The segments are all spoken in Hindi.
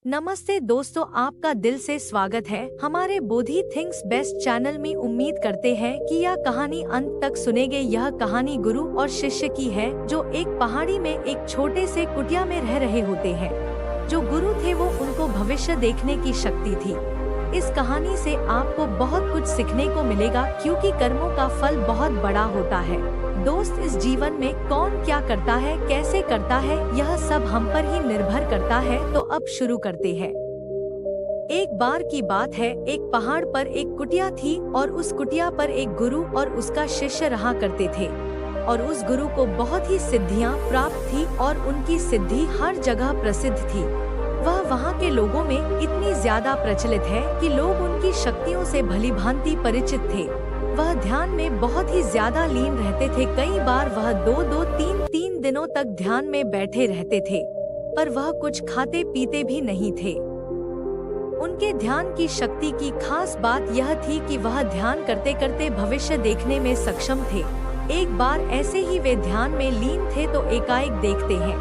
नमस्ते दोस्तों, आपका दिल से स्वागत है हमारे बोधि थिंक्स बेस्ट चैनल में। उम्मीद करते हैं कि यह कहानी अंत तक सुनेंगे। यह कहानी गुरु और शिष्य की है जो एक पहाड़ी में एक छोटे से कुटिया में रह रहे होते हैं। जो गुरु थे वो उनको भविष्य देखने की शक्ति थी। इस कहानी से आपको बहुत कुछ सीखने को मिलेगा क्योंकि कर्मों का फल बहुत बड़ा होता है। दोस्त, इस जीवन में कौन क्या करता है, कैसे करता है, यह सब हम पर ही निर्भर करता है। तो अब शुरू करते हैं। एक बार की बात है, एक पहाड़ पर एक कुटिया थी और उस कुटिया पर एक गुरु और उसका शिष्य रहा करते थे। और उस गुरु को बहुत ही सिद्धियां प्राप्त थी और उनकी सिद्धि हर जगह प्रसिद्ध थी। वह वहाँ के लोगों में इतनी ज्यादा प्रचलित है कि लोग उनकी शक्तियों से भलीभांति परिचित थे। वह ध्यान में बहुत ही ज्यादा लीन रहते थे। कई बार वह 2-3 दिनों तक ध्यान में बैठे रहते थे, पर वह कुछ खाते पीते भी नहीं थे। उनके ध्यान की शक्ति की खास बात यह थी कि वह ध्यान करते करते भविष्य देखने में सक्षम थे। एक बार ऐसे ही वे ध्यान में लीन थे तो एकाएक देखते हैं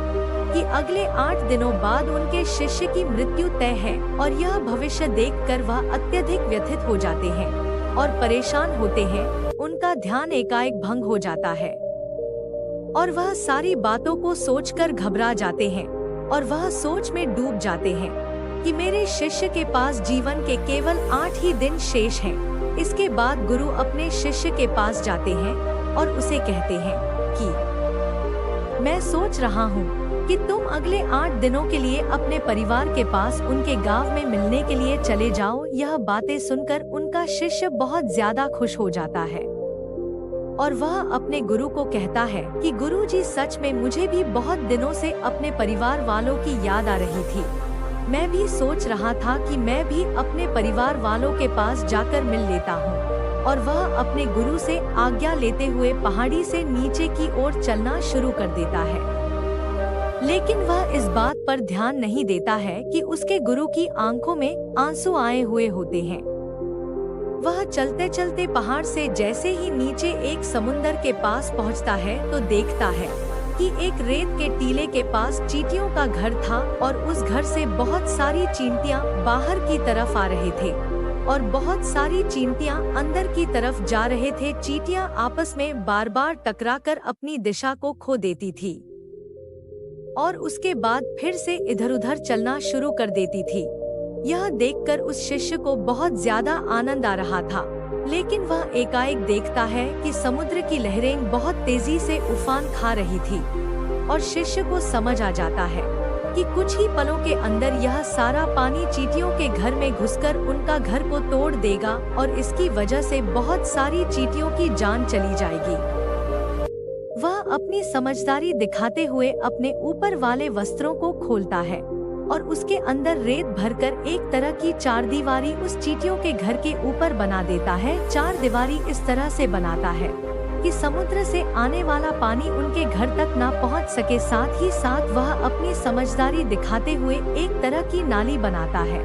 कि अगले 8 दिनों बाद उनके शिष्य की मृत्यु तय है। और यह भविष्य देखकर वह अत्यधिक व्यथित हो जाते हैं और परेशान होते हैं। उनका ध्यान एकाएक भंग हो जाता है और वह सारी बातों को सोचकर घबरा जाते हैं और वह सोच में डूब जाते हैं कि मेरे शिष्य के पास जीवन के केवल 8 ही दिन शेष हैं। इसके बाद गुरु अपने शिष्य के पास जाते हैं और उसे कहते हैं कि मैं सोच रहा हूँ कि तुम अगले 8 दिनों के लिए अपने परिवार के पास उनके गांव में मिलने के लिए चले जाओ। यह बातें सुनकर उनका शिष्य बहुत ज्यादा खुश हो जाता है और वह अपने गुरु को कहता है कि गुरुजी, सच में मुझे भी बहुत दिनों से अपने परिवार वालों की याद आ रही थी। मैं भी सोच रहा था कि मैं भी अपने परिवार वालों के पास जाकर मिल लेता हूँ। और वह अपने गुरु से आज्ञा लेते हुए पहाड़ी से नीचे की ओर चलना शुरू कर देता है। लेकिन वह इस बात पर ध्यान नहीं देता है कि उसके गुरु की आंखों में आंसू आए हुए होते हैं। वह चलते चलते पहाड़ से जैसे ही नीचे एक समुंदर के पास पहुंचता है तो देखता है कि एक रेत के टीले के पास चींटियों का घर था और उस घर से बहुत सारी चींटियां बाहर की तरफ आ रहे थे और बहुत सारी चींटियां अंदर की तरफ जा रहे थे। चींटियां आपस में बार बार टकराकर अपनी दिशा को खो देती थी और उसके बाद फिर से इधर उधर चलना शुरू कर देती थी। यह देखकर उस शिष्य को बहुत ज्यादा आनंद आ रहा था। लेकिन वह एकाएक देखता है कि समुद्र की लहरें बहुत तेजी से उफान खा रही थी और शिष्य को समझ आ जाता है कि कुछ ही पलों के अंदर यह सारा पानी चींटियों के घर में घुसकर उनका घर को तोड़ देगा और इसकी वजह से बहुत सारी चींटियों की जान चली जाएगी। वह अपनी समझदारी दिखाते हुए अपने ऊपर वाले वस्त्रों को खोलता है और उसके अंदर रेत भरकर एक तरह की चारदीवारी उस चींटियों के घर के ऊपर बना देता है। चारदीवारी इस तरह से बनाता है कि समुद्र से आने वाला पानी उनके घर तक ना पहुंच सके। साथ ही साथ वह अपनी समझदारी दिखाते हुए एक तरह की नाली बनाता है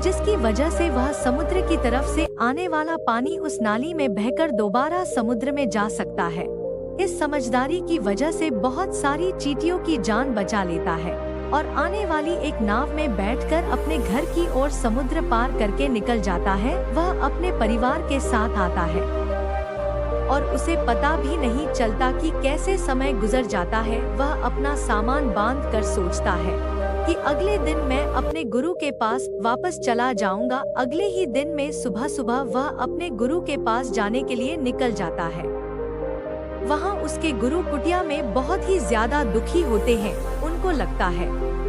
जिसकी वजह से वह समुद्र की तरफ से आने वाला पानी उस नाली में बहकर दोबारा समुद्र में जा सकता है। इस समझदारी की वजह से बहुत सारी चींटियों की जान बचा लेता है और आने वाली एक नाव में बैठकर अपने घर की ओर समुद्र पार करके निकल जाता है। वह अपने परिवार के साथ आता है और उसे पता भी नहीं चलता कि कैसे समय गुजर जाता है। वह अपना सामान बांधकर सोचता है कि अगले दिन मैं अपने गुरु के पास वापस चला जाऊंगा। अगले ही दिन में सुबह सुबह वह अपने गुरु के पास जाने के लिए निकल जाता है। वहाँ उसके गुरु कुटिया में बहुत ही ज्यादा दुखी होते हैं। उनको लगता है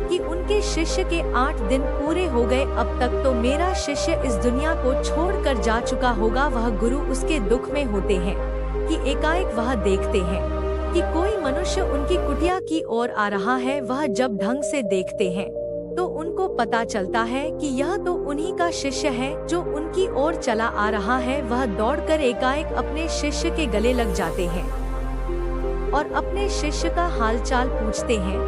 कि उनके शिष्य के 8 दिन पूरे हो गए, अब तक तो मेरा शिष्य इस दुनिया को छोड़कर जा चुका होगा। वह गुरु उसके दुख में होते हैं कि एकाएक वह देखते हैं कि कोई मनुष्य उनकी कुटिया की ओर आ रहा है। वह जब ढंग से देखते हैं तो उनको पता चलता है कि यह तो उन्हीं का शिष्य है जो उनकी ओर चला आ रहा है। वह दौड़कर एकाएक अपने शिष्य के गले लग जाते हैं और अपने शिष्य का हालचाल पूछते हैं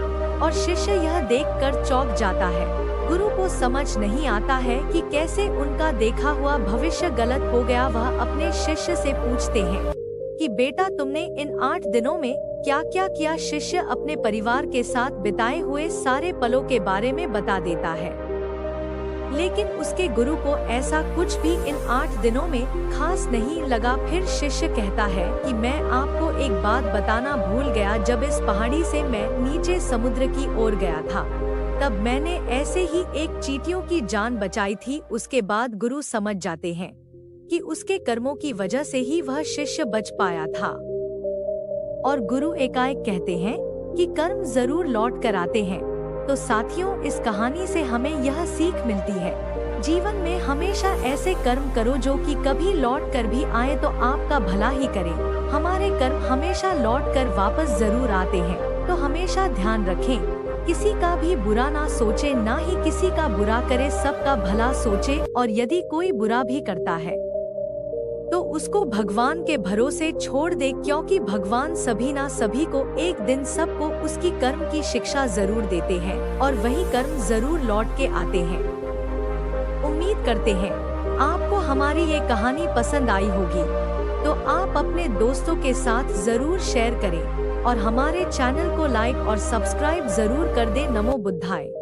और शिष्य यह देखकर चौंक जाता है। गुरु को समझ नहीं आता है कि कैसे उनका देखा हुआ भविष्य गलत हो गया। वह अपने शिष्य से पूछते हैं कि बेटा, तुमने इन 8 दिनों में क्या क्या किया, शिष्य अपने परिवार के साथ बिताए हुए सारे पलों के बारे में बता देता है। लेकिन उसके गुरु को ऐसा कुछ भी इन 8 दिनों में खास नहीं लगा। फिर शिष्य कहता है कि मैं आपको एक बात बताना भूल गया, जब इस पहाड़ी से मैं नीचे समुद्र की ओर गया था तब मैंने ऐसे ही एक चींटियों की जान बचाई थी। उसके बाद गुरु समझ जाते हैं कि उसके कर्मों की वजह से ही वह शिष्य बच पाया था, और गुरु एकाएक कहते हैं कि कर्म जरूर लौट कर आते हैं। तो साथियों, इस कहानी से हमें यह सीख मिलती है, जीवन में हमेशा ऐसे कर्म करो जो कि कभी लौट कर भी आए तो आपका भला ही करे। हमारे कर्म हमेशा लौट कर वापस जरूर आते हैं, तो हमेशा ध्यान रखें, किसी का भी बुरा ना सोचे, ना ही किसी का बुरा करे, सबका भला सोचे। और यदि कोई बुरा भी करता है तो उसको भगवान के भरोसे छोड़ दे, क्योंकि भगवान सभी ना सभी को एक दिन सबको उसकी कर्म की शिक्षा जरूर देते हैं और वही कर्म जरूर लौट के आते हैं। उम्मीद करते हैं आपको हमारी ये कहानी पसंद आई होगी, तो आप अपने दोस्तों के साथ जरूर शेयर करें और हमारे चैनल को लाइक और सब्सक्राइब जरूर कर दें। नमो बुद्धाय।